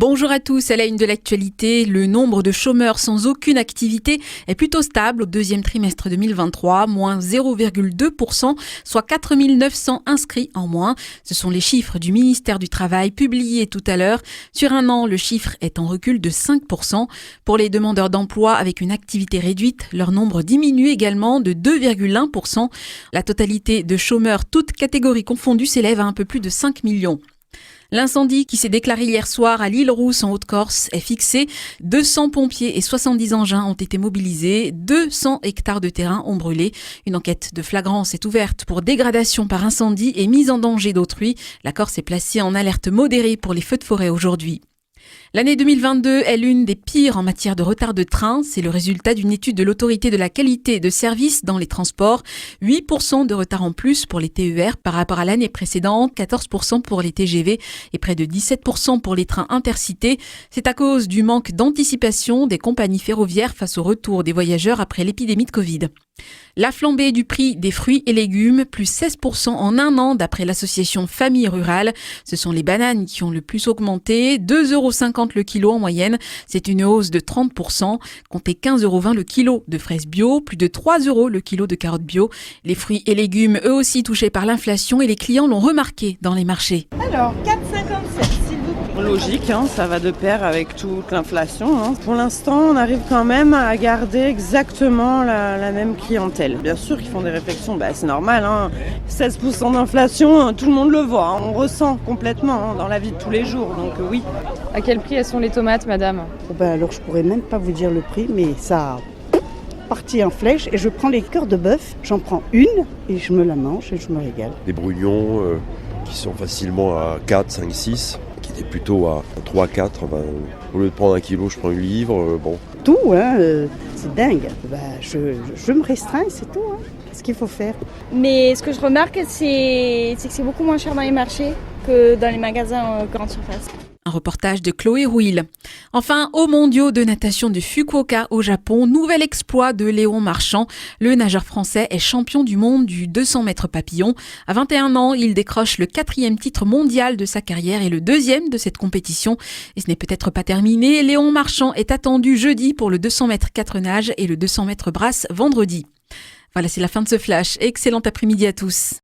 Bonjour à tous, à la une de l'actualité, le nombre de chômeurs sans aucune activité est plutôt stable au deuxième trimestre 2023, moins 0,2%, soit 4 900 inscrits en moins. Ce sont les chiffres du ministère du Travail publiés tout à l'heure. Sur un an, le chiffre est en recul de 5%. Pour les demandeurs d'emploi avec une activité réduite, leur nombre diminue également de 2,1%. La totalité de chômeurs, toutes catégories confondues, s'élève à un peu plus de 5 millions. L'incendie qui s'est déclaré hier soir à l'Île-Rousse en Haute-Corse est fixé. 200 pompiers et 70 engins ont été mobilisés. 200 hectares de terrain ont brûlé. Une enquête de flagrance est ouverte pour dégradation par incendie et mise en danger d'autrui. La Corse est placée en alerte modérée pour les feux de forêt aujourd'hui. L'année 2022 est l'une des pires en matière de retard de train. C'est le résultat d'une étude de l'autorité de la qualité de service dans les transports. 8% de retard en plus pour les TER par rapport à l'année précédente, 14% pour les TGV et près de 17% pour les trains intercités. C'est à cause du manque d'anticipation des compagnies ferroviaires face au retour des voyageurs après l'épidémie de Covid. La flambée du prix des fruits et légumes, plus 16% en un an d'après l'association Famille Rurale. Ce sont les bananes qui ont le plus augmenté, 2,50 € le kilo en moyenne. C'est une hausse de 30%. Comptez 15,20 € le kilo de fraises bio, plus de 3 € le kilo de carottes bio. Les fruits et légumes, eux aussi touchés par l'inflation et les clients l'ont remarqué dans les marchés. Alors, 4,57 s'il vous plaît. Logique, ça va de pair avec toute l'inflation. Pour l'instant, on arrive quand même à garder exactement la même clientèle. Bien sûr qu'ils font des réflexions, c'est normal. 16% d'inflation, tout le monde le voit. On ressent complètement dans la vie de tous les jours, donc oui. À quel prix elles sont les tomates, madame ? Alors, je pourrais même pas vous dire le prix, mais ça a parti en flèche. Et je prends les cœurs de bœuf, j'en prends une et je me la mange et je me régale. Des brugnons qui sont facilement à 4, 5, 6, qui étaient plutôt à 3, 4. Au lieu de prendre 1 kilo, je prends une livre. Tout, c'est dingue. Je me restreins, c'est tout. Qu'est-ce qu'il faut faire ? Mais ce que je remarque, c'est que c'est beaucoup moins cher dans les marchés que dans les magasins grande surface. Un reportage de Chloé Rouil. Enfin, aux mondiaux de natation de Fukuoka au Japon, nouvel exploit de Léon Marchand. Le nageur français est champion du monde du 200 mètres papillon. À 21 ans, il décroche le 4e titre mondial de sa carrière et le 2e de cette compétition. Et ce n'est peut-être pas terminé. Léon Marchand est attendu jeudi pour le 200 mètres 4 nages et le 200 mètres brasse vendredi. Voilà, c'est la fin de ce flash. Excellent après-midi à tous.